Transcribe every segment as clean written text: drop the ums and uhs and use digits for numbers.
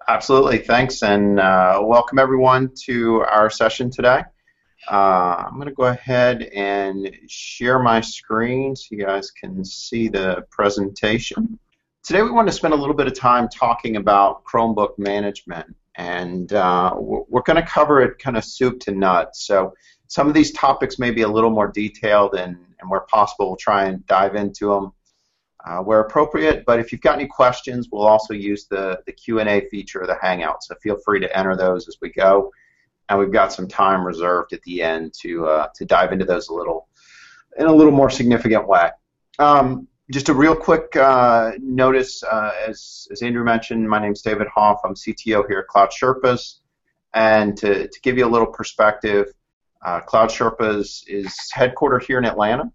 Absolutely, thanks, and welcome everyone to our session today. I'm going to go ahead and share my screen so you guys can see the presentation. Today we want to spend a little bit of time talking about Chromebook management, and we're going to cover it kind of soup to nuts. So some of these topics may be a little more detailed, and where possible we'll try and dive into them where appropriate, but if you've got any questions, we'll also use the Q&A feature of the Hangout, so feel free to enter those as we go, and we've got some time reserved at the end to dive into those in a little more significant way. Just a real quick notice, as Andrew mentioned, my name's David Hoff. I'm CTO here at Cloud Sherpas, and to give you a little perspective, Cloud Sherpas is headquartered here in Atlanta.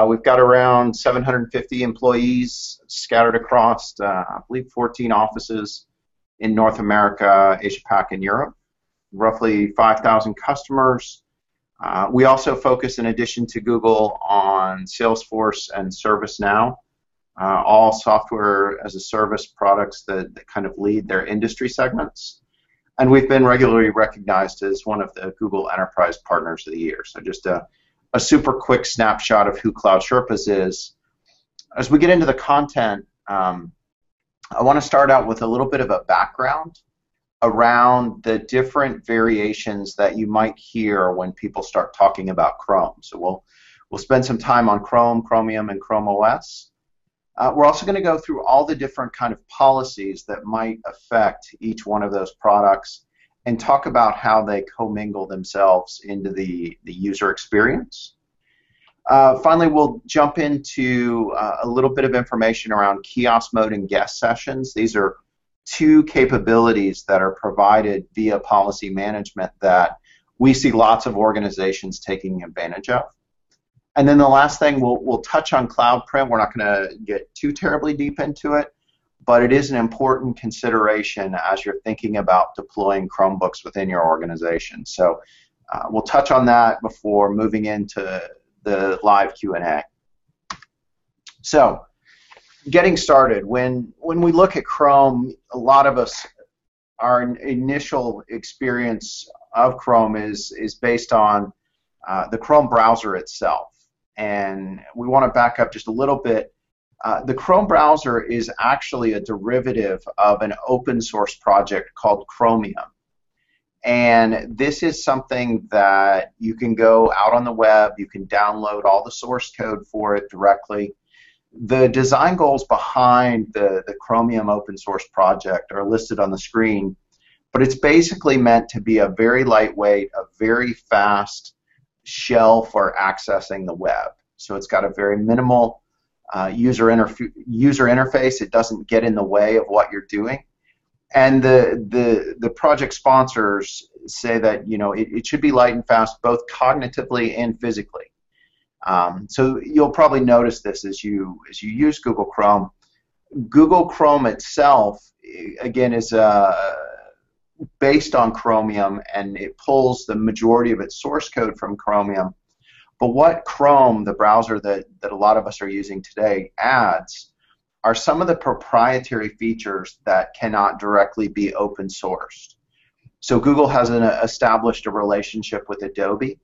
We've got around 750 employees scattered across, I believe, 14 offices in North America, Asia-Pac, and Europe. Roughly 5,000 customers. We also focus, in addition to Google, on Salesforce and ServiceNow, all software as a service products that kind of lead their industry segments. And we've been regularly recognized as one of the Google Enterprise Partners of the Year. So just a super quick snapshot of who Cloud Sherpas is. As we get into the content, I want to start out with a little bit of a background around the different variations that you might hear when people start talking about Chrome. So we'll spend some time on Chrome, Chromium, and ChromeOS. We're also going to go through all the different kind of policies that might affect each one of those products and talk about how they commingle themselves into the user experience. Finally, we'll jump into a little bit of information around kiosk mode and guest sessions. These are two capabilities that are provided via policy management that we see lots of organizations taking advantage of. And then the last thing, we'll touch on Cloud Print. We're not going to get too terribly deep into it, but it is an important consideration as you're thinking about deploying Chromebooks within your organization. So we'll touch on that before moving into the live Q&A. So getting started, when we look at Chrome, a lot of us, our initial experience of Chrome is based on the Chrome browser itself. And we want to back up just a little bit. The Chrome browser is actually a derivative of an open source project called Chromium. And this is something that you can go out on the web, you can download all the source code for it directly. The design goals behind the Chromium open source project are listed on the screen, but it's basically meant to be a very lightweight, a very fast shell for accessing the web. So it's got a very minimal user interface. It doesn't get in the way of what you're doing. And the project sponsors say that it should be light and fast both cognitively and physically. So you'll probably notice this as you use Google Chrome. Google Chrome itself, again, is based on Chromium, and it pulls the majority of its source code from Chromium. But what Chrome, the browser that a lot of us are using today, adds are some of the proprietary features that cannot directly be open sourced. So Google has established a relationship with Adobe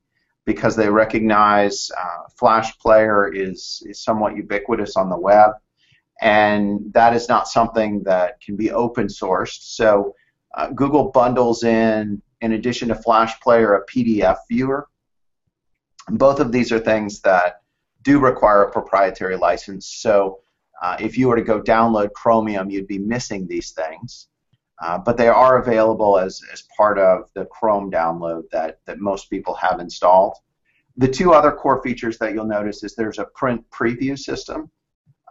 because they recognize Flash Player is somewhat ubiquitous on the web, and that is not something that can be open sourced. So Google bundles in addition to Flash Player, a PDF viewer. Both of these are things that do require a proprietary license. So if you were to go download Chromium, you'd be missing these things. But they are available as part of the Chrome download that most people have installed. The two other core features that you'll notice is there's a print preview system.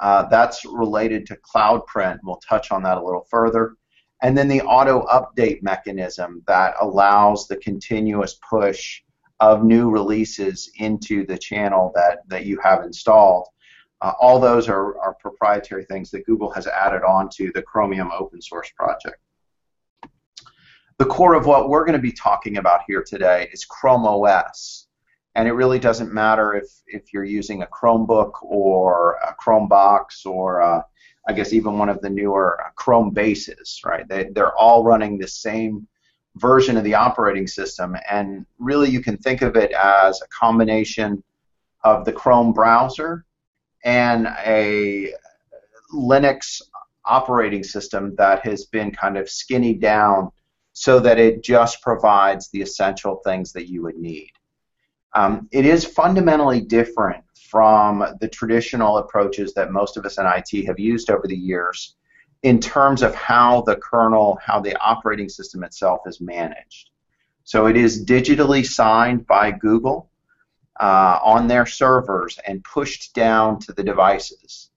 That's related to Cloud Print. We'll touch on that a little further. And then the auto update mechanism that allows the continuous push of new releases into the channel that you have installed. All those are proprietary things that Google has added onto the Chromium open source project. The core of what we're going to be talking about here today is ChromeOS. And it really doesn't matter if you're using a Chromebook or a Chromebox or I guess even one of the newer Chrome bases, right? They're all running the same version of the operating system, and really you can think of it as a combination of the Chrome browser and a Linux operating system that has been kind of skinny down so that it just provides the essential things that you would need. It is fundamentally different from the traditional approaches that most of us in IT have used over the years in terms of how the kernel, how the operating system itself is managed. So it is digitally signed by Google on their servers and pushed down to the devices.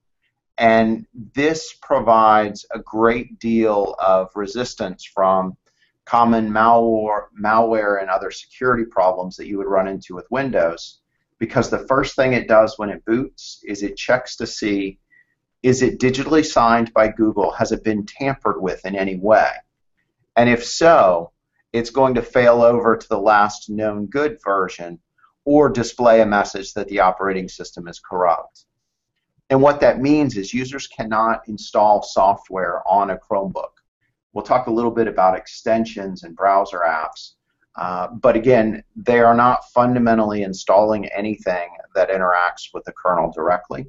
And this provides a great deal of resistance from common malware and other security problems that you would run into with Windows, because the first thing it does when it boots is it checks to see, is it digitally signed by Google? Has it been tampered with in any way? And if so, it's going to fail over to the last known good version or display a message that the operating system is corrupt. And what that means is users cannot install software on a Chromebook. We'll talk a little bit about extensions and browser apps, but again, they are not fundamentally installing anything that interacts with the kernel directly.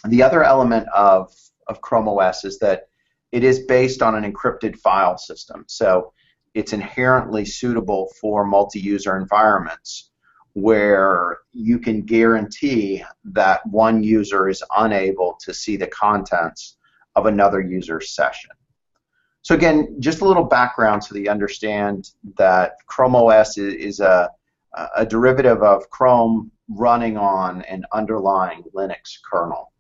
The other element of ChromeOS is that it is based on an encrypted file system, so it's inherently suitable for multi-user environments where you can guarantee that one user is unable to see the contents of another user's session. So again, just a little background so that you understand that ChromeOS is a derivative of Chrome running on an underlying Linux kernel.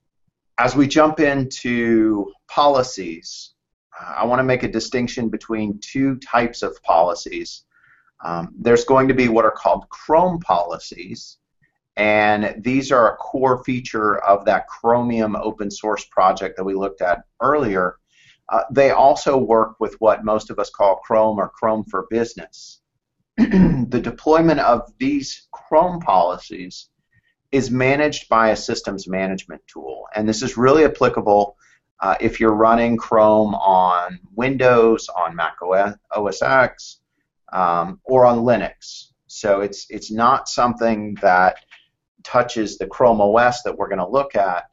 As we jump into policies, I want to make a distinction between two types of policies. There's going to be what are called Chrome policies, and these are a core feature of that Chromium open source project that we looked at earlier. They also work with what most of us call Chrome or Chrome for Business. The deployment of these Chrome policies is managed by a systems management tool, and this is really applicable if you're running Chrome on Windows, on Mac OS X, or on Linux. So it's not something that touches the Chrome OS that we're going to look at.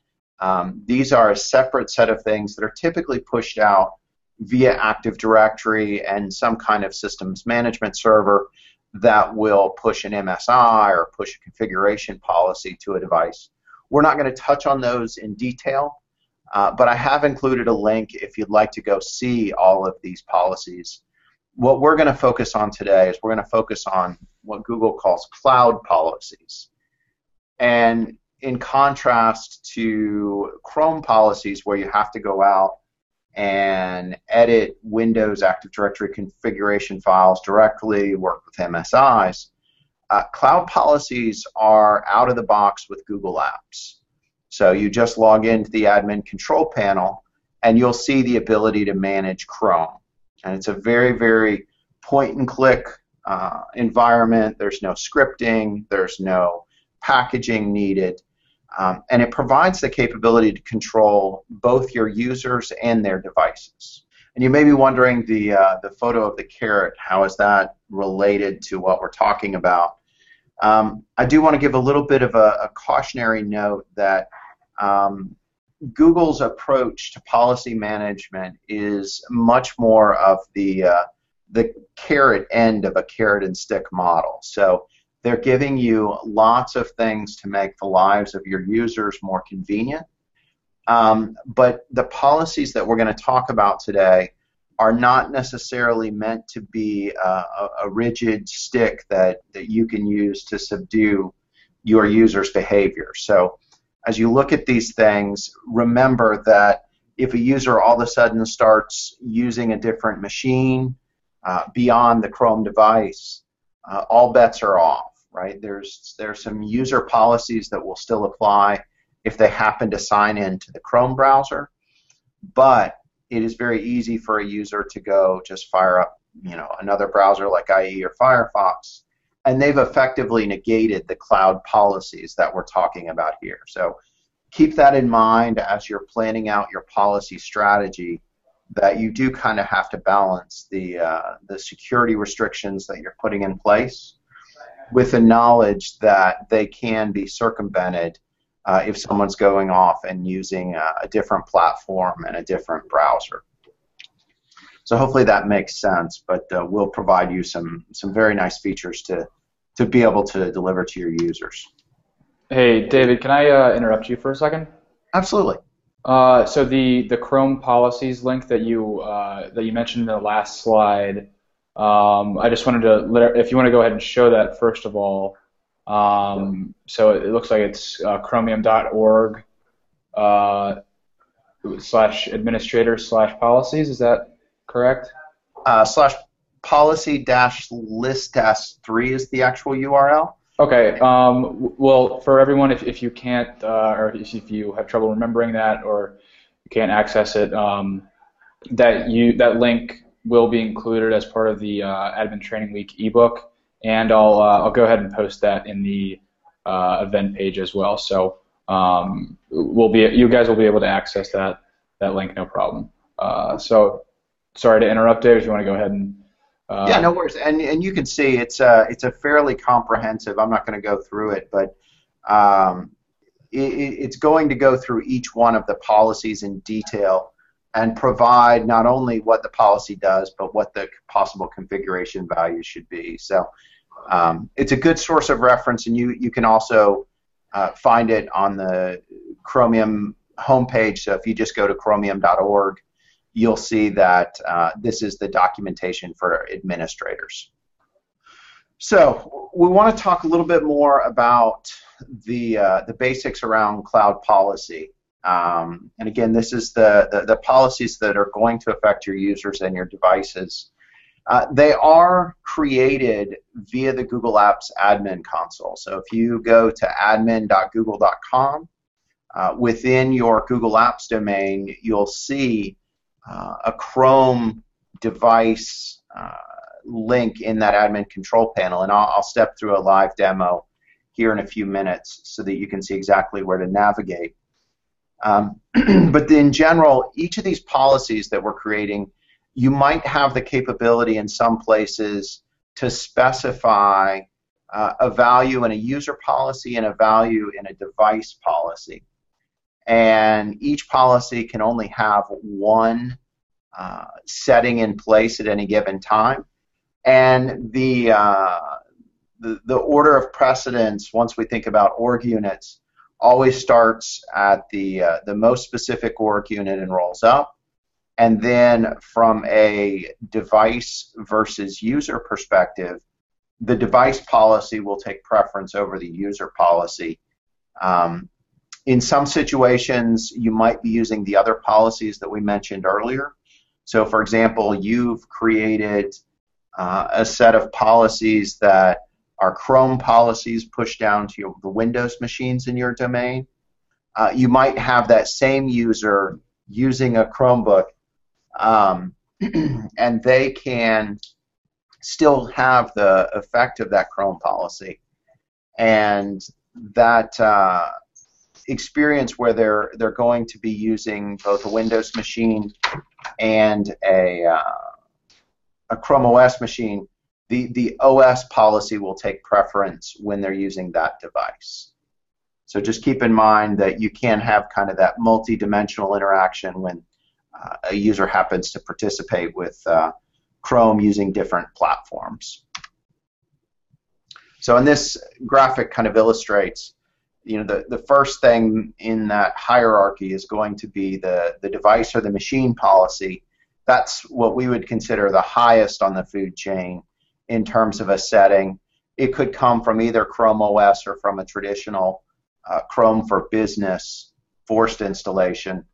These are a separate set of things that are typically pushed out via Active Directory and some kind of systems management server that will push an MSI or push a configuration policy to a device. We're not going to touch on those in detail, but I have included a link if you'd like to go see all of these policies. What we're going to focus on today is we're going to focus on what Google calls cloud policies. And in contrast to Chrome policies where you have to go out and edit Windows Active Directory configuration files directly, work with MSIs, cloud policies are out of the box with Google Apps. So you just log into the admin control panel and you'll see the ability to manage Chrome. And it's a very, very point-and-click environment. There's no scripting. There's no packaging needed. And it provides the capability to control both your users and their devices. And you may be wondering, the photo of the carrot, how is that related to what we're talking about? I do want to give a little bit of a cautionary note that Google's approach to policy management is much more of the carrot end of a carrot and stick model. So they're giving you lots of things to make the lives of your users more convenient. But the policies that we're going to talk about today are not necessarily meant to be a rigid stick that you can use to subdue your users' behavior. So as you look at these things, remember that if a user all of a sudden starts using a different machine beyond the Chrome device, all bets are off. Right? There's some user policies that will still apply if they happen to sign in to the Chrome browser, but it is very easy for a user to go just fire up, another browser like IE or Firefox and they've effectively negated the cloud policies that we're talking about here. So keep that in mind as you're planning out your policy strategy, that you do kind of have to balance the security restrictions that you're putting in place with the knowledge that they can be circumvented if someone's going off and using a different platform and a different browser. So hopefully that makes sense, but we'll provide you some very nice features to be able to deliver to your users. Hey, David, can I interrupt you for a second? Absolutely. So the Chrome policies link that you mentioned in the last slide, I just wanted to, if you want to go ahead and show that first of all. So it looks like it's chromium.org /administrator/policies. Is that correct? /policy-list-3 is the actual URL. Okay. Well, for everyone, if you can't, or if you have trouble remembering that, or you can't access it, that link will be included as part of the Admin Training Week ebook, and I'll go ahead and post that in the event page as well. So you guys will be able to access that link, no problem. So sorry to interrupt, Dave. If you want to go ahead and yeah, no worries. And you can see it's a fairly comprehensive. I'm not going to go through it, but it's going to go through each one of the policies in detail and provide not only what the policy does, but what the possible configuration values should be. So it's a good source of reference, and you can also find it on the Chromium homepage. So if you just go to chromium.org, you'll see that this is the documentation for administrators. So we want to talk a little bit more about the basics around cloud policy. And again, this is the policies that are going to affect your users and your devices. They are created via the Google Apps admin console. So if you go to admin.google.com, within your Google Apps domain, you'll see a Chrome device link in that admin control panel, and I'll step through a live demo here in a few minutes so that you can see exactly where to navigate. But in general, each of these policies that we're creating, you might have the capability in some places to specify a value in a user policy and a value in a device policy. And each policy can only have one setting in place at any given time. And the order of precedence, once we think about org units, always starts at the most specific org unit and rolls up. And then from a device versus user perspective, the device policy will take preference over the user policy. In some situations, you might be using the other policies that we mentioned earlier. So, for example, you've created a set of policies that are Chrome policies pushed down to the Windows machines in your domain. You might have that same user using a Chromebook, and they can still have the effect of that Chrome policy. And that experience where they're going to be using both a Windows machine and a ChromeOS machine, the OS policy will take preference when they're using that device. So just keep in mind that you can have kind of that multi-dimensional interaction when a user happens to participate with Chrome using different platforms. So in this graphic kind of illustrates, the first thing in that hierarchy is going to be the device or the machine policy. That's what we would consider the highest on the food chain in terms of a setting. It could come from either ChromeOS or from a traditional Chrome for Business forced installation.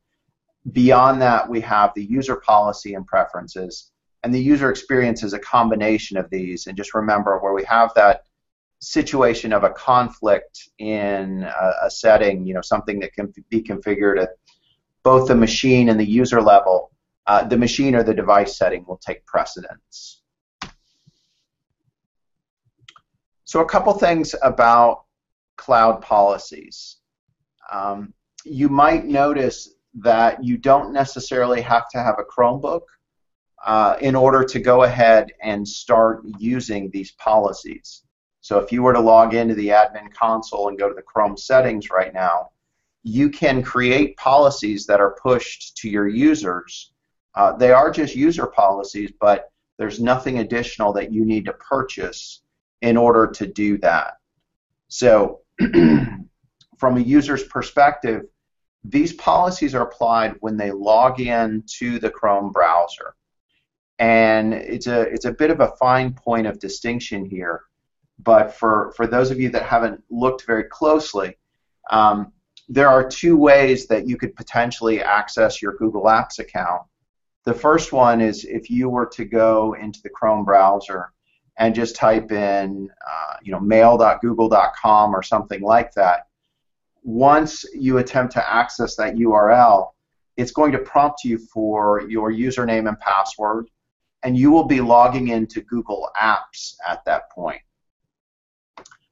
Beyond that, we have the user policy and preferences, and the user experience is a combination of these. And just remember, where we have that situation of a conflict in a setting, something that can be configured at both the machine and the user level, the machine or the device setting will take precedence. So a couple things about cloud policies. You might notice that you don't necessarily have to have a Chromebook in order to go ahead and start using these policies. So if you were to log into the admin console and go to the Chrome settings right now, you can create policies that are pushed to your users. They are just user policies, but there's nothing additional that you need to purchase in order to do that. So from a user's perspective, these policies are applied when they log in to the Chrome browser. And it's a bit of a fine point of distinction here, but for those of you that haven't looked very closely, there are two ways that you could potentially access your Google Apps account. The first one is if you were to go into the Chrome browser and just type in mail.google.com or something like that. Once you attempt to access that URL, it's going to prompt you for your username and password, and you will be logging into Google Apps at that point.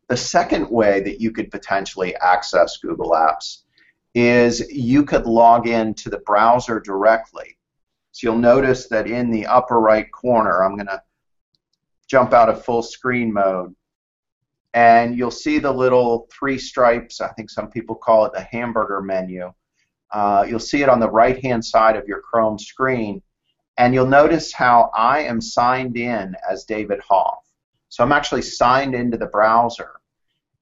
The second way that you could potentially access Google Apps is you could log into the browser directly. So you'll notice that in the upper right corner, I'm going to jump out of full screen mode, and you'll see the little three stripes. I think some people call it the hamburger menu. You'll see it on the right-hand side of your Chrome screen, and you'll notice how I am signed in as David Hoff. So I'm actually signed into the browser,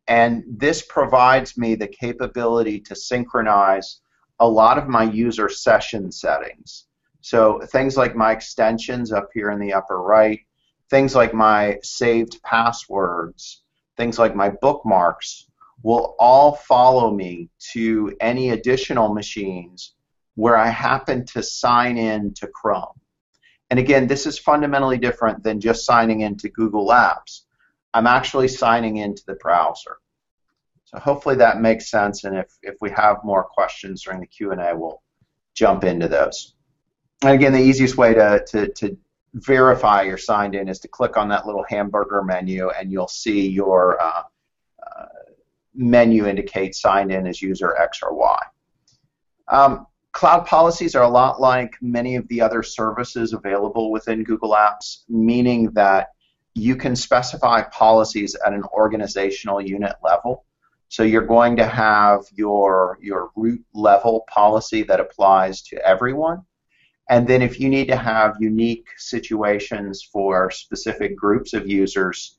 and this provides me the capability to synchronize a lot of my user session settings. So things like my extensions up here in the upper right, things like my saved passwords, things like my bookmarks will all follow me to any additional machines where I happen to sign in to Chrome. And again, this is fundamentally different than just signing into Google Apps. I'm actually signing into the browser. So hopefully that makes sense, and if we have more questions during the Q&A, we'll jump into those. And again, the easiest way to verify you're signed in is to click on that little hamburger menu, and you'll see your menu indicate signed in as user X or Y. Cloud policies are a lot like many of the other services available within Google Apps, meaning that you can specify policies at an organizational unit level. So you're going to have your root level policy that applies to everyone. And then if you need to have unique situations for specific groups of users,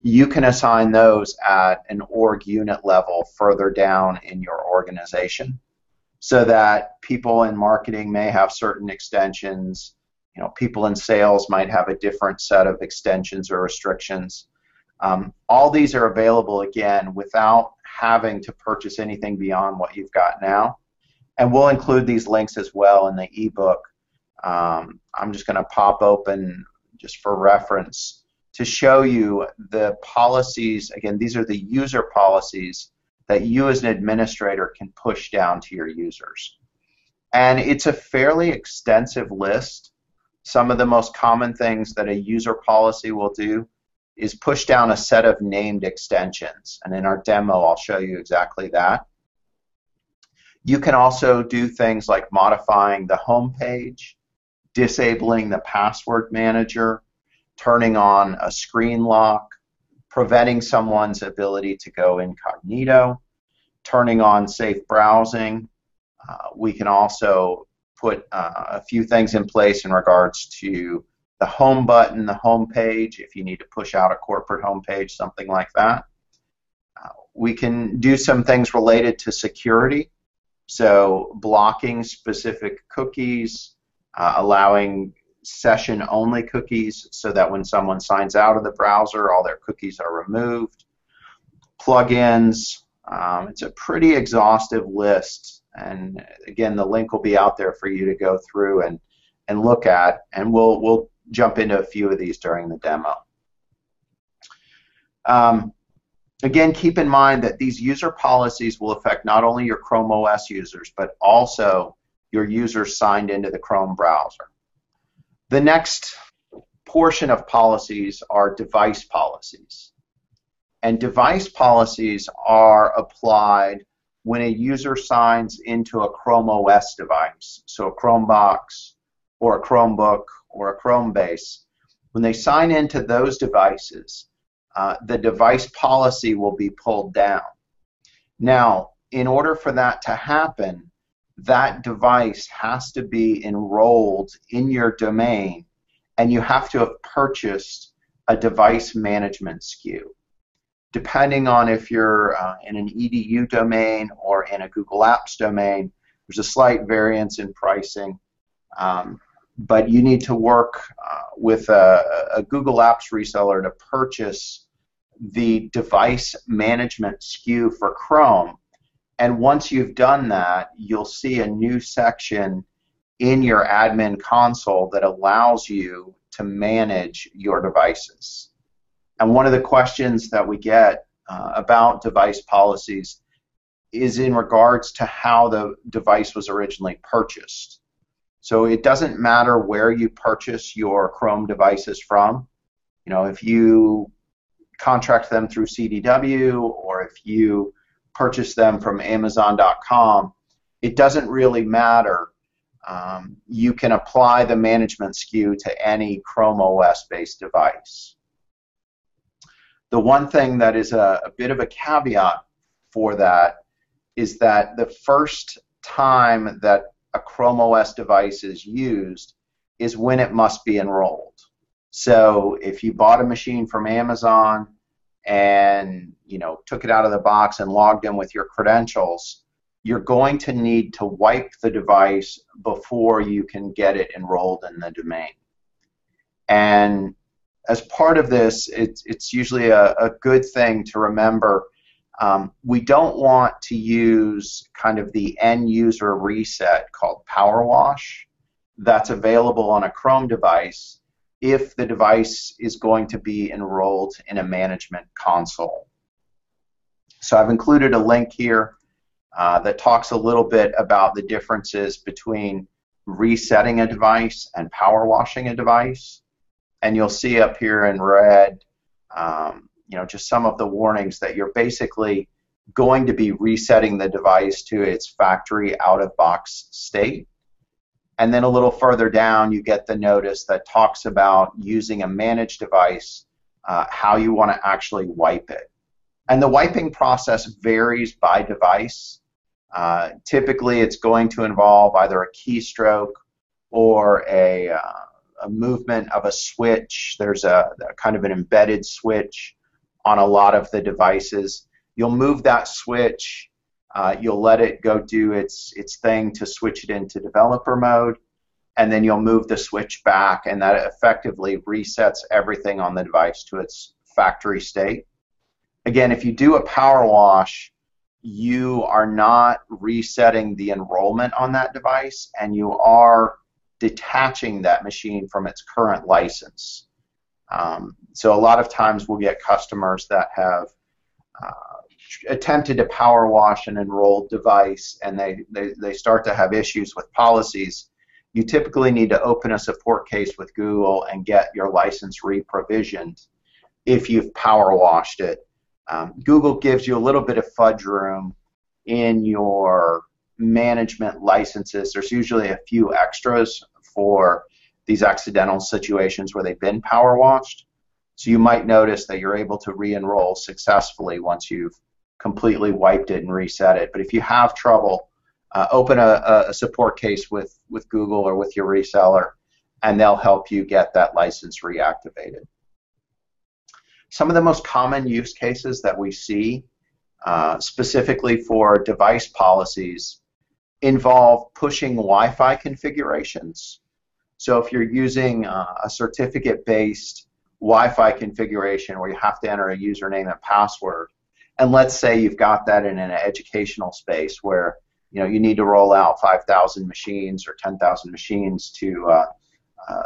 you can assign those at an org unit level further down in your organization, so that people in marketing may have certain extensions, people in sales might have a different set of extensions or restrictions. All these are available, again, without having to purchase anything beyond what you've got now. And we'll include these links as well in the ebook. I'm just going to pop open, just for reference, to show you the policies. Again, these are the user policies that you as an administrator can push down to your users. And it's a fairly extensive list. Some of the most common things that a user policy will do is push down a set of named extensions. And in our demo, I'll show you exactly that. You can also do things like modifying the home page, disabling the password manager, turning on a screen lock, preventing someone's ability to go incognito, turning on safe browsing. We can also put a few things in place in regards to the home button, the home page, if you need to push out a corporate home page, something like that. We can do some things related to security, so blocking specific cookies, allowing session-only cookies so that when someone signs out of the browser, all their cookies are removed. Plugins, it's a pretty exhaustive list, and again, the link will be out there for you to go through and look at, and we'll jump into a few of these during the demo. Again, keep in mind that these user policies will affect not only your ChromeOS users, but also your users signed into the Chrome browser. The next portion of policies are device policies. And device policies are applied when a user signs into a ChromeOS device, so a Chromebox or a Chromebook or a Chromebase. When they sign into those devices, the device policy will be pulled down. Now, in order for that to happen, that device has to be enrolled in your domain, and you have to have purchased a device management SKU. Depending on if you're in an EDU domain or in a Google Apps domain, there's a slight variance in pricing, but you need to work with a Google Apps reseller to purchase the device management SKU for Chrome. And once you've done that, you'll see a new section in your admin console that allows you to manage your devices. And one of the questions that we get about device policies is in regards to how the device was originally purchased. So it doesn't matter where you purchase your Chrome devices from. You know, if you contract them through CDW or if you purchase them from Amazon.com, it doesn't really matter. You can apply the management SKU to any Chrome OS-based device. The one thing that is a bit of a caveat for that is that the first time that a Chrome OS device is used is when it must be enrolled. So if you bought a machine from Amazon and took it out of the box and logged in with your credentials, you're going to need to wipe the device before you can get it enrolled in the domain. And as part of this, it's usually a good thing to remember. We don't want to use kind of the end user reset called Power Wash that's available on a Chrome device if the device is going to be enrolled in a management console. So I've included a link here that talks a little bit about the differences between resetting a device and power washing a device. And you'll see up here in red, just some of the warnings that you're basically going to be resetting the device to its factory out-of-box state. And then a little further down, you get the notice that talks about using a managed device, how you want to actually wipe it. And the wiping process varies by device. Typically, it's going to involve either a keystroke or a movement of a switch. There's a kind of an embedded switch on a lot of the devices. You'll move that switch. You'll let it go do its thing to switch it into developer mode, and then you'll move the switch back, and that effectively resets everything on the device to its factory state. Again, if you do a power wash, you are not resetting the enrollment on that device, and you are detaching that machine from its current license. So a lot of times we'll get customers that have attempted to power wash an enrolled device, and they start to have issues with policies. You typically need to open a support case with Google and get your license re-provisioned if you've power washed it. Google gives you a little bit of fudge room in your management licenses. There's usually a few extras for these accidental situations where they've been power washed. So you might notice that you're able to re-enroll successfully once you've completely wiped it and reset it. But if you have trouble, open a support case with Google or with your reseller, and they'll help you get that license reactivated. Some of the most common use cases that we see, specifically for device policies, involve pushing Wi-Fi configurations. So if you're using a certificate-based Wi-Fi configuration where you have to enter a username and password, and let's say you've got that in an educational space where you need to roll out 5,000 machines or 10,000 machines to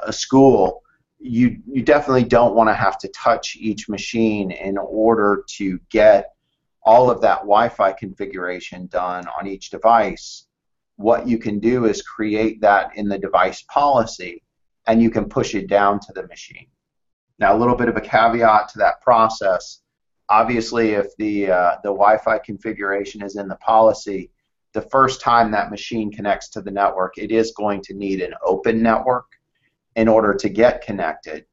a school, you definitely don't want to have to touch each machine in order to get all of that Wi-Fi configuration done on each device. What you can do is create that in the device policy, and you can push it down to the machine. Now, a little bit of a caveat to that process. Obviously, if the Wi-Fi configuration is in the policy, the first time that machine connects to the network, it is going to need an open network in order to get connected.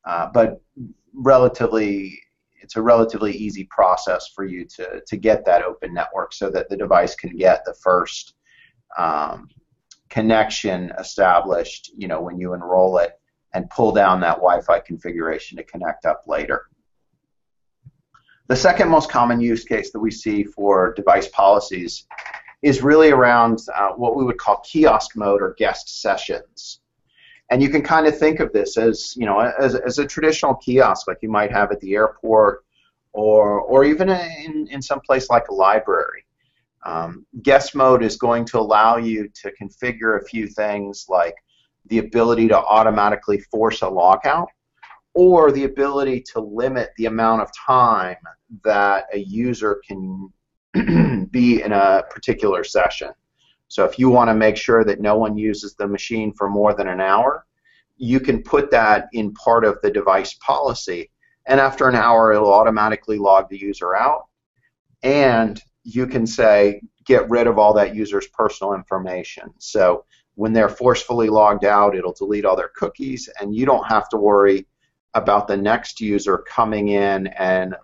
But it's a relatively easy process for you to get that open network so that the device can get the first connection established, when you enroll it, and pull down that Wi-Fi configuration to connect up later. The second most common use case that we see for device policies is really around what we would call kiosk mode or guest sessions. And you can kind of think of this as, as a traditional kiosk like you might have at the airport or even in some place like a library. Guest mode is going to allow you to configure a few things like the ability to automatically force a logout or the ability to limit the amount of time that a user can be in a particular session. So if you want to make sure that no one uses the machine for more than an hour, you can put that in part of the device policy, and after an hour it'll automatically log the user out, and you can say get rid of all that user's personal information. So when they're forcefully logged out, it'll delete all their cookies, and you don't have to worry about the next user coming in and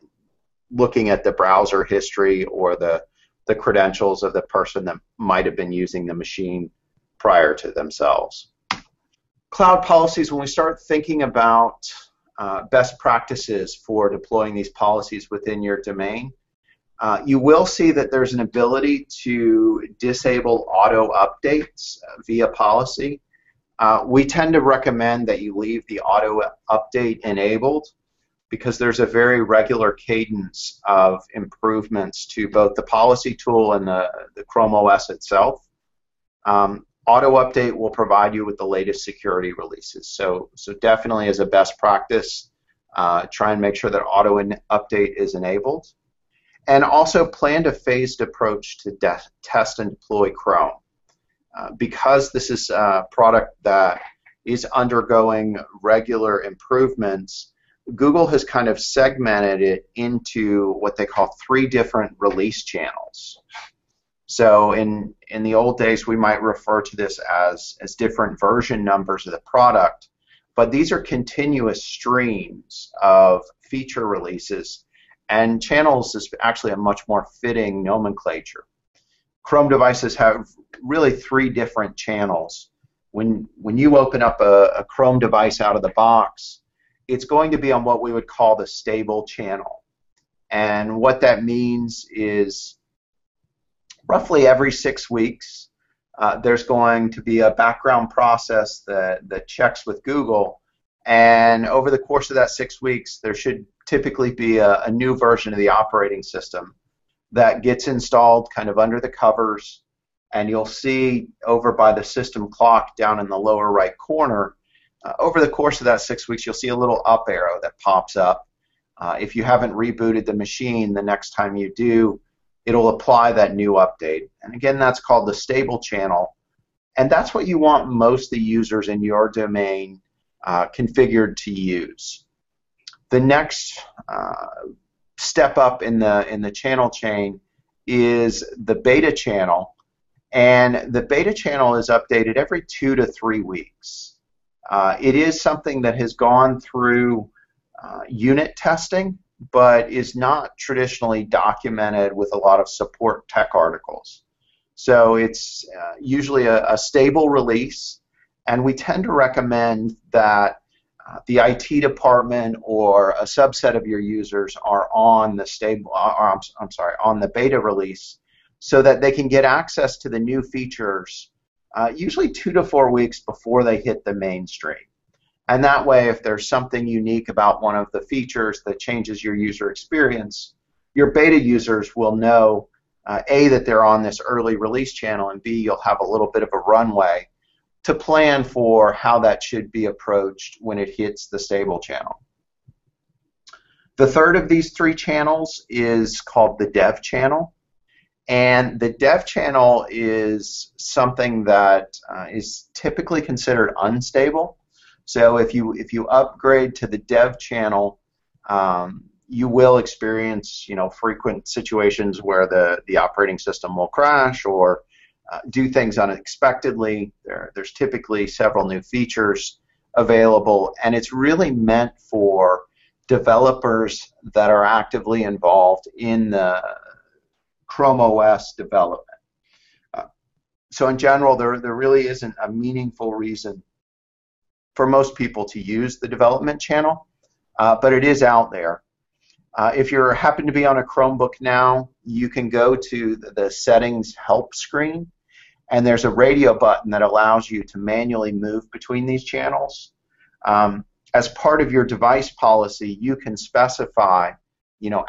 looking at the browser history or the credentials of the person that might have been using the machine prior to themselves. Cloud policies, when we start thinking about best practices for deploying these policies within your domain, you will see that there's an ability to disable auto updates via policy. We tend to recommend that you leave the auto update enabled because there's a very regular cadence of improvements to both the policy tool and the ChromeOS itself. Auto update will provide you with the latest security releases. So definitely as a best practice, try and make sure that auto update is enabled. And also plan a phased approach to test and deploy Chrome. Because this is a product that is undergoing regular improvements, Google has kind of segmented it into what they call 3 different release channels. So in the old days, we might refer to this as different version numbers of the product, but these are continuous streams of feature releases, and channels is actually a much more fitting nomenclature. Chrome devices have really 3 different channels. When you open up a Chrome device out of the box, it's going to be on what we would call the stable channel. And what that means is roughly every 6 weeks, there's going to be a background process that checks with Google. And over the course of that 6 weeks, there should typically be a new version of the operating system that gets installed kind of under the covers, and you'll see over by the system clock down in the lower right corner, over the course of that 6 weeks, you'll see a little up arrow that pops up. If you haven't rebooted the machine, the next time you do, it'll apply that new update. And again, that's called the stable channel, and that's what you want most of the users in your domain configured to use. The next step up in the channel chain is the beta channel, and the beta channel is updated every 2 to 3 weeks. It is something that has gone through unit testing, but is not traditionally documented with a lot of support tech articles. So it's usually a stable release, and we tend to recommend that the IT department or a subset of your users are on the on the beta release, so that they can get access to the new features usually 2 to 4 weeks before they hit the mainstream. And that way, if there's something unique about one of the features that changes your user experience, your beta users will know, A, that they're on this early release channel, and B, you'll have a little bit of a runway to plan for how that should be approached when it hits the stable channel. The third of these 3 channels is called the dev channel. And the dev channel is something that is typically considered unstable. So if you upgrade to the dev channel, you will experience, frequent situations where the operating system will crash or do things unexpectedly. There's typically several new features available, and it's really meant for developers that are actively involved in the ChromeOS development. So in general, there really isn't a meaningful reason for most people to use the development channel, but it is out there. If you happen to be on a Chromebook now, you can go to the settings help screen, and there's a radio button that allows you to manually move between these channels. As part of your device policy, you can specify,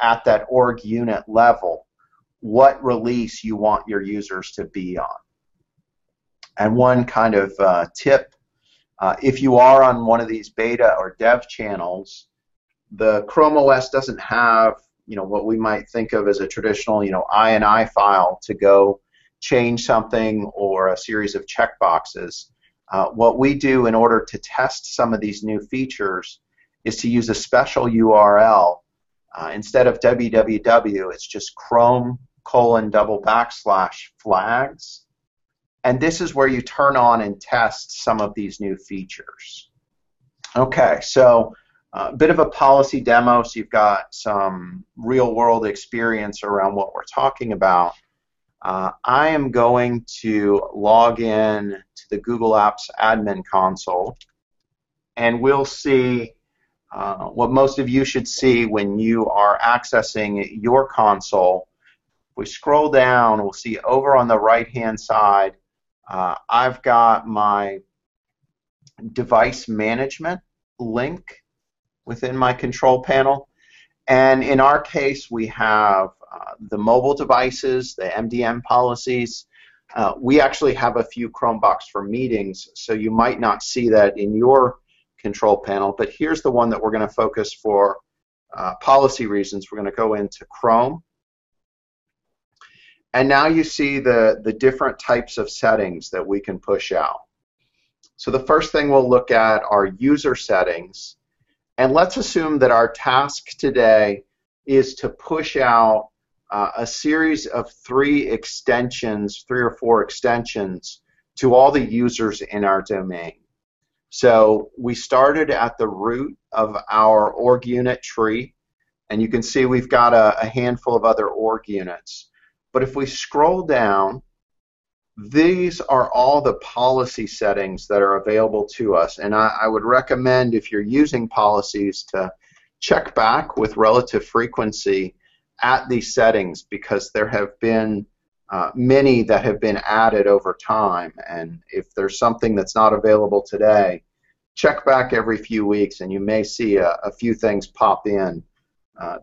at that org unit level, what release you want your users to be on. And one kind of tip, if you are on one of these beta or dev channels, the ChromeOS doesn't have, what we might think of as a traditional, INI file to go change something or a series of checkboxes. What we do in order to test some of these new features is to use a special URL. Instead of www, it's just chrome://flags. And this is where you turn on and test some of these new features. Okay, so a bit of a policy demo, so you've got some real-world experience around what we're talking about. I am going to log in to the Google Apps admin console, and we'll see what most of you should see when you are accessing your console. If we scroll down, we'll see over on the right-hand side, I've got my device management link within my control panel. And in our case, we have the mobile devices, the MDM policies. We actually have a few Chromebooks for meetings, so you might not see that in your control panel. But here's the one that we're going to focus for policy reasons. We're going to go into Chrome. And now you see the different types of settings that we can push out. So the first thing we'll look at are user settings. And let's assume that our task today is to push out a series of 3 or 4 extensions to all the users in our domain. So we started at the root of our org unit tree, and you can see we've got a handful of other org units. But if we scroll down, these are all the policy settings that are available to us. And I would recommend, if you're using policies, to check back with relative frequency at these settings, because there have been many that have been added over time. And if there's something that's not available today, check back every few weeks, and you may see a few things pop in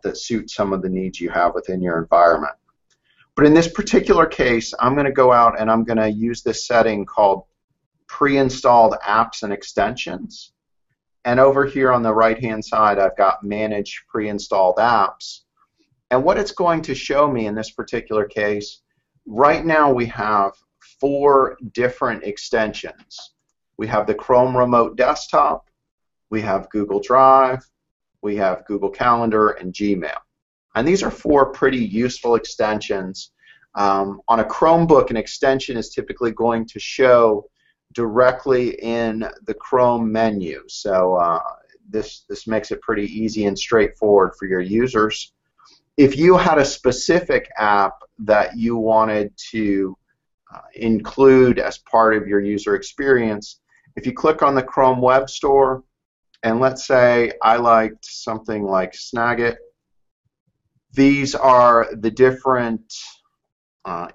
that suit some of the needs you have within your environment. But in this particular case, I'm going to go out and I'm going to use this setting called pre-installed apps and extensions. And over here on the right-hand side, I've got manage pre-installed apps. And what it's going to show me in this particular case, right now we have 4 different extensions. We have the Chrome Remote Desktop, we have Google Drive, we have Google Calendar, and Gmail. And these are 4 pretty useful extensions. On a Chromebook, an extension is typically going to show directly in the Chrome menu. So this makes it pretty easy and straightforward for your users. If you had a specific app that you wanted to include as part of your user experience, if you click on the Chrome Web Store, and let's say I liked something like Snagit, these are the different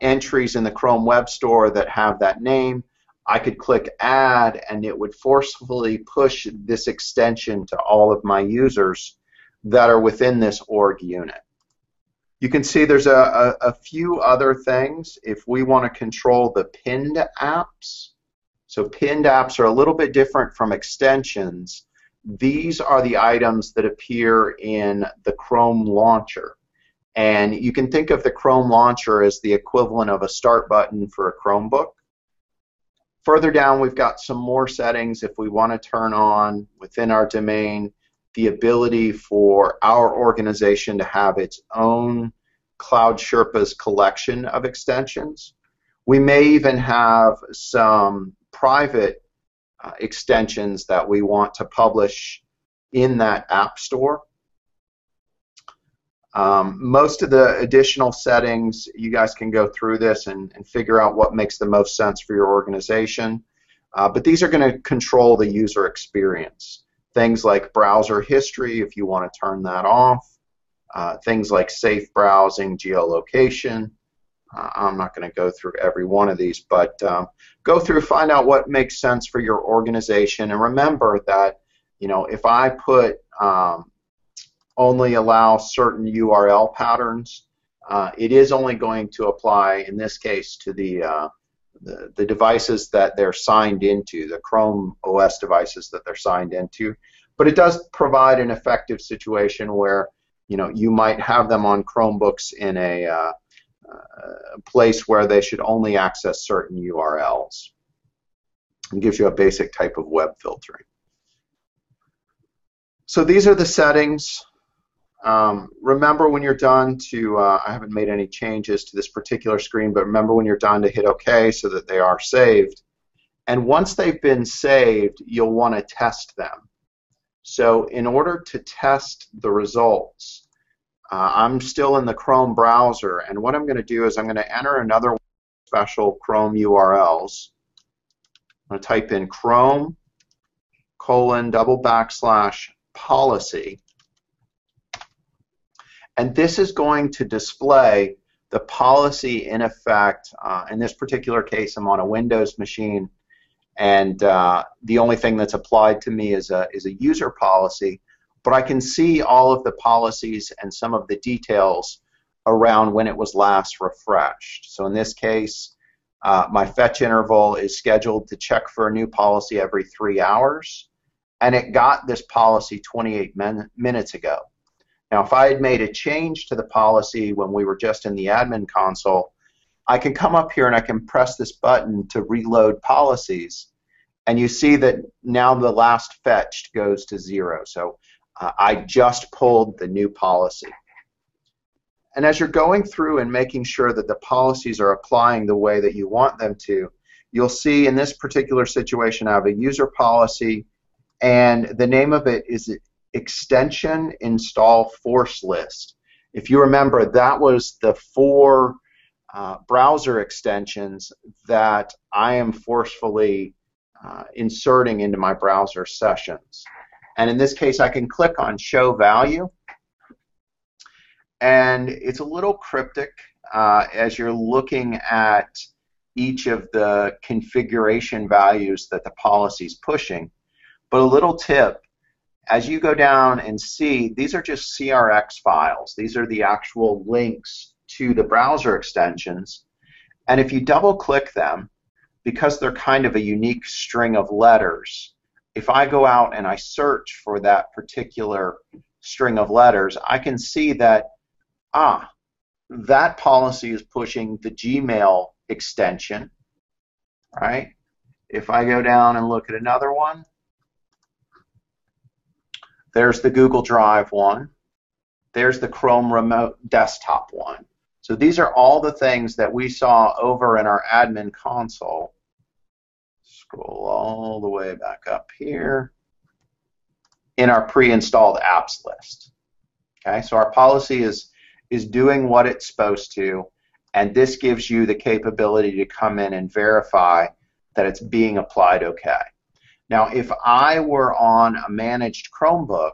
entries in the Chrome Web Store that have that name. I could click Add, and it would forcefully push this extension to all of my users that are within this org unit. You can see there's a few other things if we want to control the pinned apps. So pinned apps are a little bit different from extensions. These are the items that appear in the Chrome launcher. And you can think of the Chrome launcher as the equivalent of a start button for a Chromebook. Further down, we've got some more settings if we want to turn on within our domain the ability for our organization to have its own Cloud Sherpa's collection of extensions. We may even have some private extensions that we want to publish in that app store. Most of the additional settings, you guys can go through this and figure out what makes the most sense for your organization. But these are going to control the user experience. Things like browser history, if you want to turn that off. Things like safe browsing, geolocation. I'm not going to go through every one of these, but go through, find out what makes sense for your organization, and remember that, you know, if I put only allow certain URL patterns, it is only going to apply in this case to the devices that they're signed into, the ChromeOS devices that they're signed into. But it does provide an effective situation where, you know, you might have them on Chromebooks in a place where they should only access certain URLs. It gives you a basic type of web filtering. So these are the settings. Remember when you're done to, I haven't made any changes to this particular screen, but remember when you're done to hit OK so that they are saved. And once they've been saved, you'll want to test them. So in order to test the results, I'm still in the Chrome browser, and what I'm going to do is I'm going to enter another special Chrome URLs. I'm going to type in Chrome:/policy, and this is going to display the policy in effect. In this particular case, I'm on a Windows machine, and the only thing that's applied to me is a user policy. But I can see all of the policies and some of the details around when it was last refreshed. So in this case, my fetch interval is scheduled to check for a new policy every 3 hours, and it got this policy 28 minutes ago. Now, if I had made a change to the policy when we were just in the admin console, I can come up here and I can press this button to reload policies, and you see that now the last fetched goes to 0. So I just pulled the new policy. And as you're going through and making sure that the policies are applying the way that you want them to, you'll see in this particular situation I have a user policy, and the name of it is Extension Install Force List. If you remember, that was the 4 browser extensions that I am forcefully inserting into my browser sessions. And in this case, I can click on Show Value, and it's a little cryptic as you're looking at each of the configuration values that the policy is pushing. But a little tip, as you go down and see, these are just CRX files. These are the actual links to the browser extensions. And if you double-click them, because they're kind of a unique string of letters, if I go out and I search for that particular string of letters, I can see that, that policy is pushing the Gmail extension, right? If I go down and look at another one, there's the Google Drive one. There's the Chrome Remote Desktop one. So these are all the things that we saw over in our admin console. Scroll all the way back up here in our pre-installed apps list. Okay, so our policy is doing what it's supposed to, and this gives you the capability to come in and verify that it's being applied okay. Now, if I were on a managed Chromebook,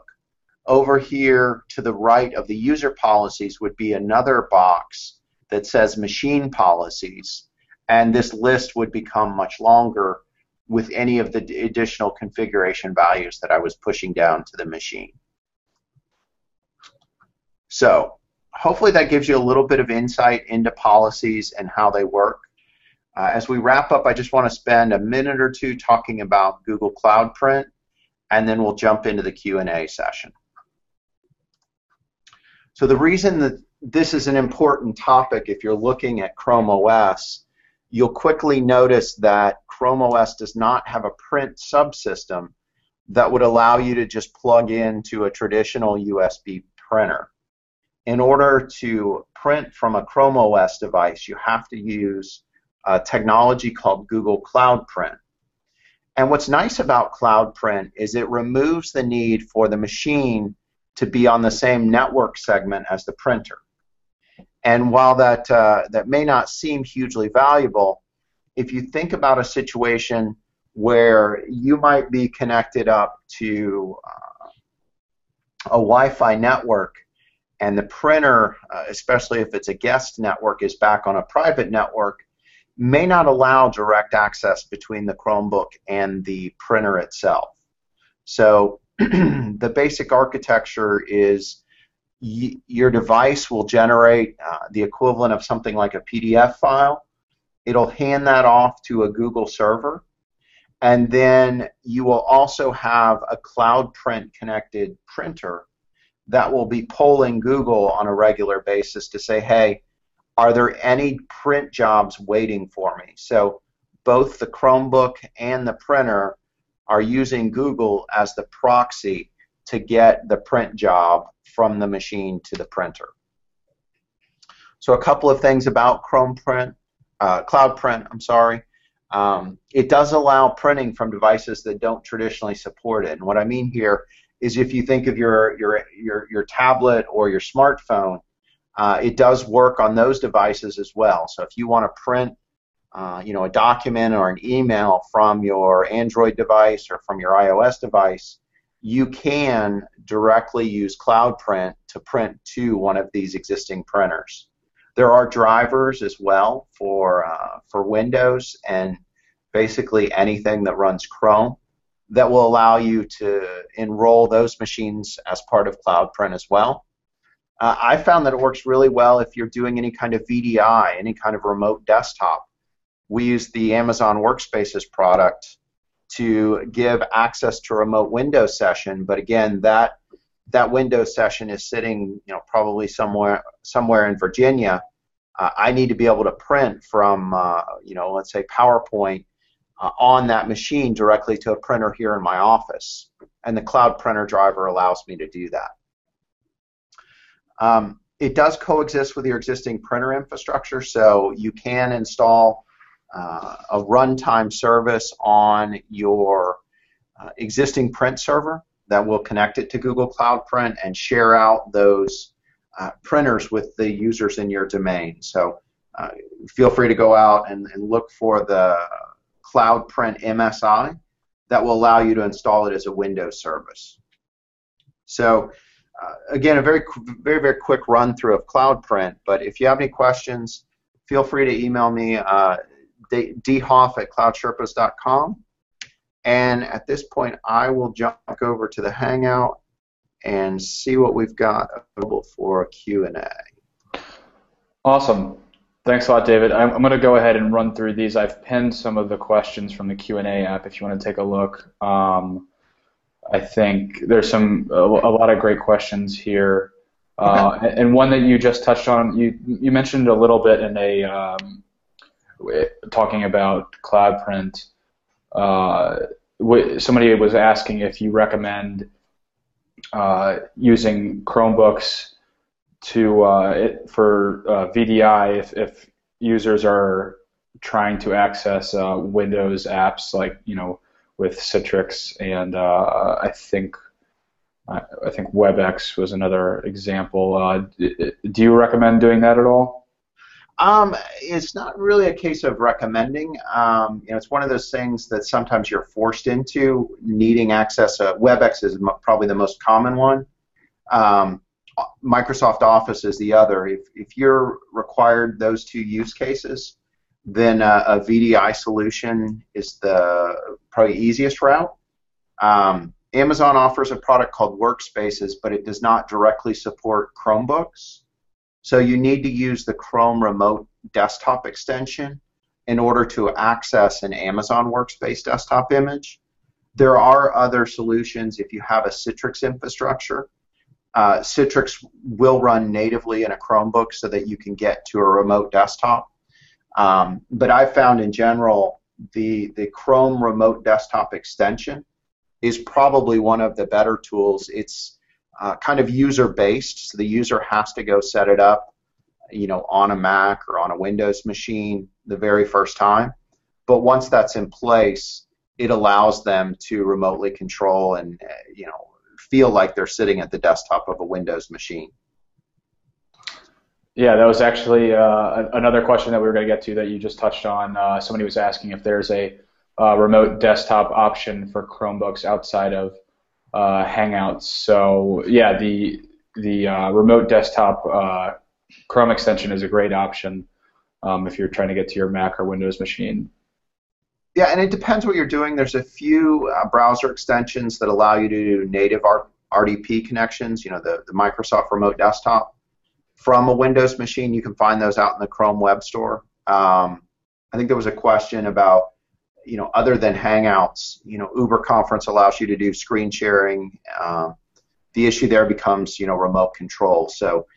over here to the right of the user policies would be another box that says machine policies, and this list would become much longer with any of the additional configuration values that I was pushing down to the machine. So hopefully that gives you a little bit of insight into policies and how they work. As we wrap up, I just want to spend a minute or two talking about Google Cloud Print, and then we'll jump into the Q&A session. So the reason that this is an important topic, if you're looking at ChromeOS, you'll quickly notice that ChromeOS does not have a print subsystem, that would allow you to just plug into a traditional USB printer. In order to print from a ChromeOS device, you have to use a technology called Google Cloud Print. And what's nice about Cloud Print is it removes the need for the machine to be on the same network segment as the printer. And while that may not seem hugely valuable, if you think about a situation where you might be connected up to a Wi-Fi network and the printer, especially if it's a guest network, is back on a private network, may not allow direct access between the Chromebook and the printer itself. So the basic architecture is your device will generate the equivalent of something like a PDF file. It'll hand that off to a Google server, and then you will also have a Cloud Print connected printer that will be polling Google on a regular basis to say, hey, are there any print jobs waiting for me? So both the Chromebook and the printer are using Google as the proxy to get the print job from the machine to the printer. So a couple of things about Cloud Print. It does allow printing from devices that don't traditionally support it. And what I mean here is if you think of your tablet or your smartphone, it does work on those devices as well. So if you want to print a document or an email from your Android device or from your iOS device, you can directly use Cloud Print to print to one of these existing printers. There are drivers as well for Windows and basically anything that runs Chrome that will allow you to enroll those machines as part of Cloud Print as well. I found that it works really well if you're doing any kind of VDI, any kind of remote desktop. We use the Amazon Workspaces product to give access to a remote Windows session, but again, that Windows session is sitting, probably somewhere in Virginia. I need to be able to print from, let's say PowerPoint on that machine directly to a printer here in my office, and the Cloud Printer driver allows me to do that. It does coexist with your existing printer infrastructure, so you can install a runtime service on your existing print server that will connect it to Google Cloud Print and share out those printers with the users in your domain. So feel free to go out and look for the Cloud Print MSI that will allow you to install it as a Windows service. So again, a very, very quick run through of Cloud Print, but if you have any questions, feel free to email me dhoff@cloudsherpas.com, and at this point I will jump over to the Hangout and see what we've got available for a Q&A. Awesome. Thanks a lot, David. I'm going to go ahead and run through these. I've pinned some of the questions from the Q&A app if you want to take a look. I think there's a lot of great questions here. Okay. And one that you just touched on, you mentioned a little bit in talking about Cloud Print. Somebody was asking if you recommend using Chromebooks for VDI if users are trying to access Windows apps like with Citrix and I think WebEx was another example. Do you recommend doing that at all? It's not really a case of recommending. It's one of those things that sometimes you're forced into needing access. WebEx is probably the most common one. Microsoft Office is the other. If you're required those two use cases, then a VDI solution is the probably easiest route. Amazon offers a product called Workspaces, but it does not directly support Chromebooks. So you need to use the Chrome Remote Desktop extension in order to access an Amazon Workspace desktop image. There are other solutions if you have a Citrix infrastructure. Citrix will run natively in a Chromebook so that you can get to a remote desktop. But I found in general the Chrome Remote Desktop extension is probably one of the better tools. It's kind of user-based, so the user has to go set it up, on a Mac or on a Windows machine the very first time. But once that's in place, it allows them to remotely control and feel like they're sitting at the desktop of a Windows machine. Yeah, that was actually another question that we were going to get to that you just touched on. Somebody was asking if there's a remote desktop option for Chromebooks outside of Hangouts. So yeah, the remote desktop Chrome extension is a great option if you're trying to get to your Mac or Windows machine. Yeah, and it depends what you're doing. There's a few browser extensions that allow you to do native RDP connections, the Microsoft Remote Desktop. From a Windows machine, you can find those out in the Chrome Web Store. I think there was a question about, other than Hangouts, Uber Conference allows you to do screen sharing. The issue there becomes, remote control. So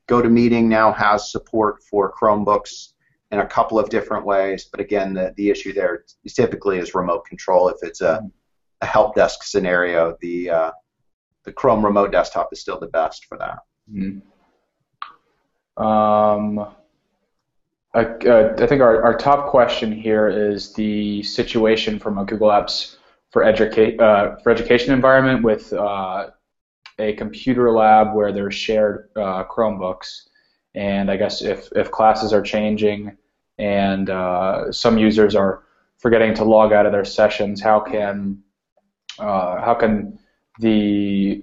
GoToMeeting now has support for Chromebooks in a couple of different ways, but again, the issue there typically is remote control. If it's a help desk scenario, the Chrome Remote Desktop is still the best for that. Mm-hmm. I think our top question here is the situation from a Google Apps for education environment with a computer lab where there's shared Chromebooks, and I guess if classes are changing and some users are forgetting to log out of their sessions, how can the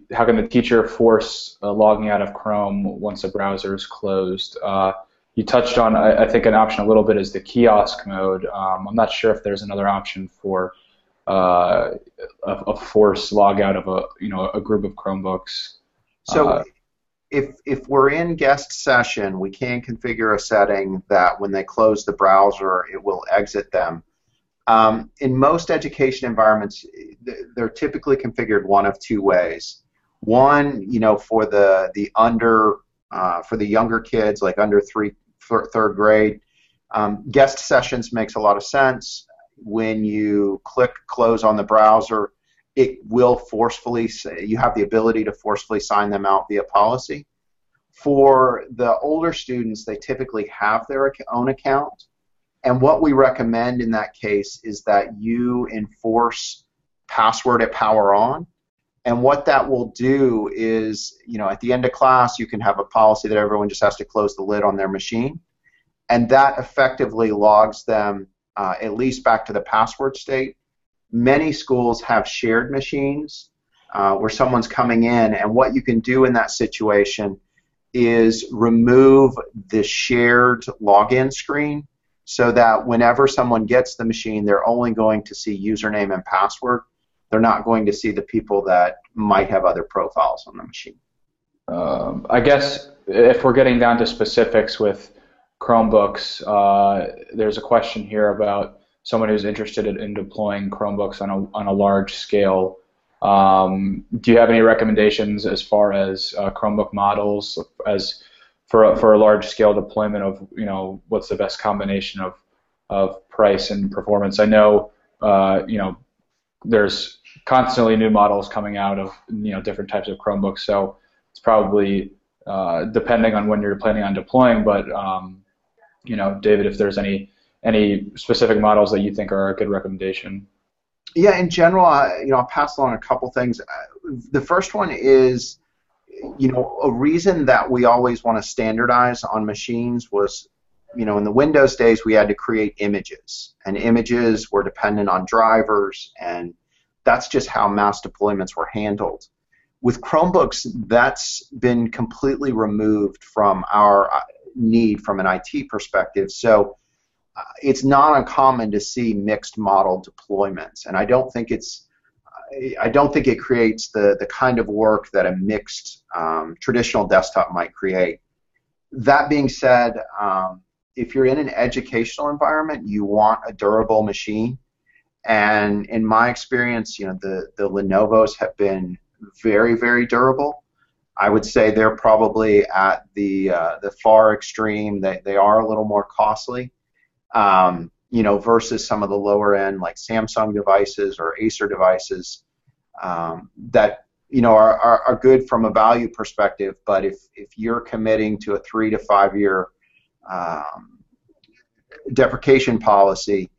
teacher force logging out of Chrome once a browser is closed? You touched on, I think, an option a little bit is the kiosk mode. I'm not sure if there's another option for a force log out of a group of Chromebooks. So if we're in guest session, we can configure a setting that when they close the browser, it will exit them. In most education environments, they're typically configured one of two ways. One, for the younger kids, like under third grade, guest sessions makes a lot of sense. When you click close on the browser, it will forcefully you have the ability to forcefully sign them out via policy. For the older students, they typically have their own account. And what we recommend in that case is that you enforce password at power on. And what that will do is, at the end of class, you can have a policy that everyone just has to close the lid on their machine. And that effectively logs them at least back to the password state. Many schools have shared machines where someone's coming in, and what you can do in that situation is remove the shared login screen, so that whenever someone gets the machine, they're only going to see username and password. They're not going to see the people that might have other profiles on the machine. I guess if we're getting down to specifics with Chromebooks, there's a question here about someone who's interested in deploying Chromebooks on a large scale. Do you have any recommendations as far as Chromebook models as for a large-scale deployment of, what's the best combination of price and performance? I know, there's constantly new models coming out of, different types of Chromebooks, so it's probably depending on when you're planning on deploying. But, David, if there's any specific models that you think are a good recommendation. Yeah, in general, I'll pass along a couple things. The first one is, a reason that we always want to standardize on machines was, in the Windows days, we had to create images, and images were dependent on drivers, and that's just how mass deployments were handled. With Chromebooks, that's been completely removed from our need from an IT perspective, so it's not uncommon to see mixed model deployments, and I don't think it creates the kind of work that a mixed traditional desktop might create. That being said, if you're in an educational environment, you want a durable machine. And in my experience, the Lenovo's have been very, very durable. I would say they're probably at the far extreme. They are a little more costly. versus some of the lower end like Samsung devices or Acer devices that are good from a value perspective. But if you're committing to a 3 to 5 year deprecation policy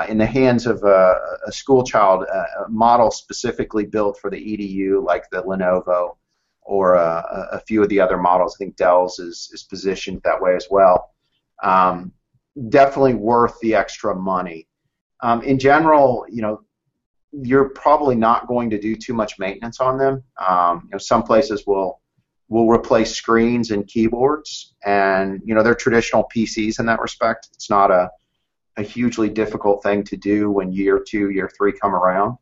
in the hands of a school child, a model specifically built for the EDU, like the Lenovo or a few of the other models. I think Dell's is positioned that way as well. Definitely worth the extra money. In general, you're probably not going to do too much maintenance on them. Some places will replace screens and keyboards, and they're traditional PCs in that respect. It's not a hugely difficult thing to do when year 2, year 3 come around.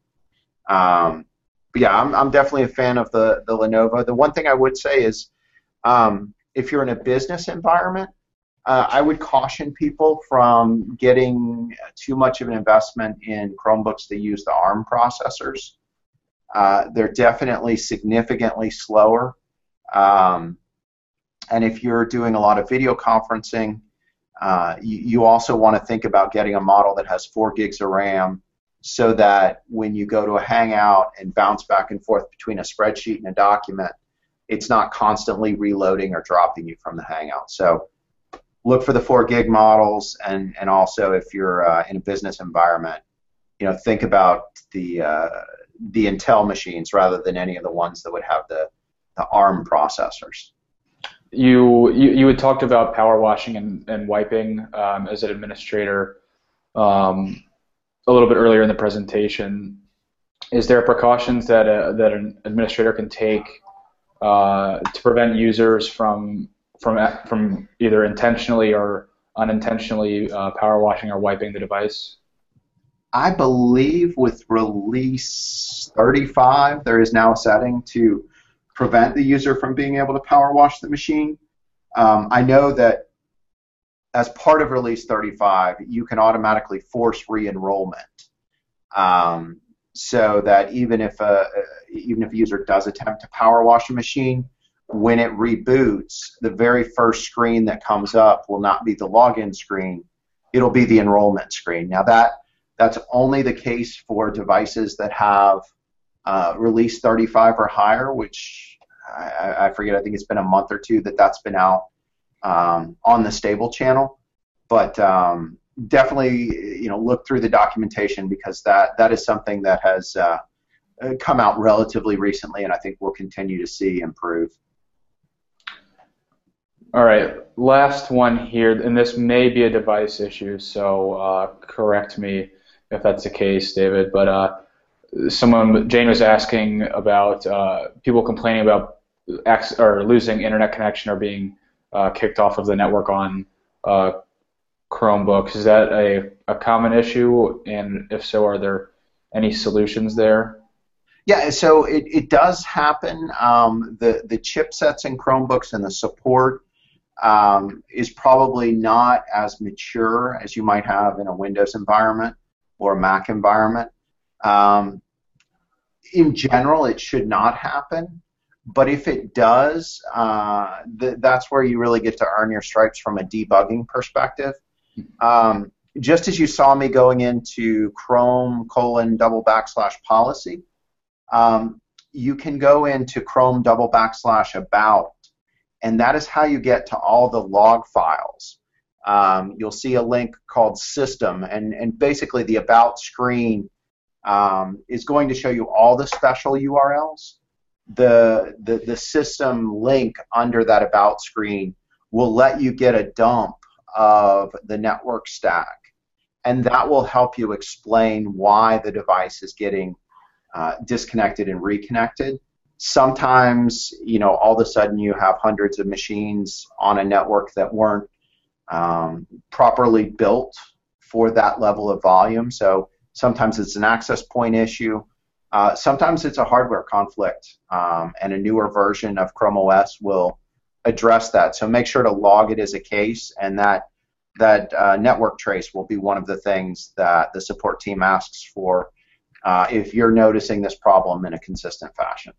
But yeah, I'm definitely a fan of the Lenovo. The one thing I would say is, if you're in a business environment, I would caution people from getting too much of an investment in Chromebooks that use the ARM processors. They're definitely significantly slower. And if you're doing a lot of video conferencing, you also want to think about getting a model that has 4 gigs of RAM, so that when you go to a Hangout and bounce back and forth between a spreadsheet and a document, it's not constantly reloading or dropping you from the Hangout. So look for the 4 gig models, and also if you're in a business environment, think about the Intel machines rather than any of the ones that would have the ARM processors. You had talked about power washing and wiping as an administrator a little bit earlier in the presentation. Is there precautions that an administrator can take to prevent users from either intentionally or unintentionally power washing or wiping the device? I believe with release 35, there is now a setting to prevent the user from being able to power wash the machine. I know that as part of release 35, you can automatically force re-enrollment, so that even if a user does attempt to power wash a machine, when it reboots, the very first screen that comes up will not be the login screen, it'll be the enrollment screen. Now that's only the case for devices that have release 35 or higher, which I forget, I think it's been a month or two that's been out on the stable channel. But definitely look through the documentation, because that is something that has come out relatively recently, and I think we'll continue to see improve. All right, last one here, and this may be a device issue, so correct me if that's the case, David. But Jane was asking about people complaining about losing internet connection or being kicked off of the network on Chromebooks. Is that a common issue? And if so, are there any solutions there? Yeah, so it does happen. The chipsets in Chromebooks and the support is probably not as mature as you might have in a Windows environment or a Mac environment. In general, it should not happen. But if it does, that's where you really get to earn your stripes from a debugging perspective. Just as you saw me going into Chrome:/policy, you can go into Chrome:/about, and that is how you get to all the log files. You'll see a link called System, and basically the About screen is going to show you all the special URLs. The system link under that About screen will let you get a dump of the network stack, and that will help you explain why the device is getting disconnected and reconnected. Sometimes, all of a sudden you have hundreds of machines on a network that weren't properly built for that level of volume. So sometimes it's an access point issue. Sometimes it's a hardware conflict, and a newer version of ChromeOS will address that. So make sure to log it as a case, and that network trace will be one of the things that the support team asks for if you're noticing this problem in a consistent fashion.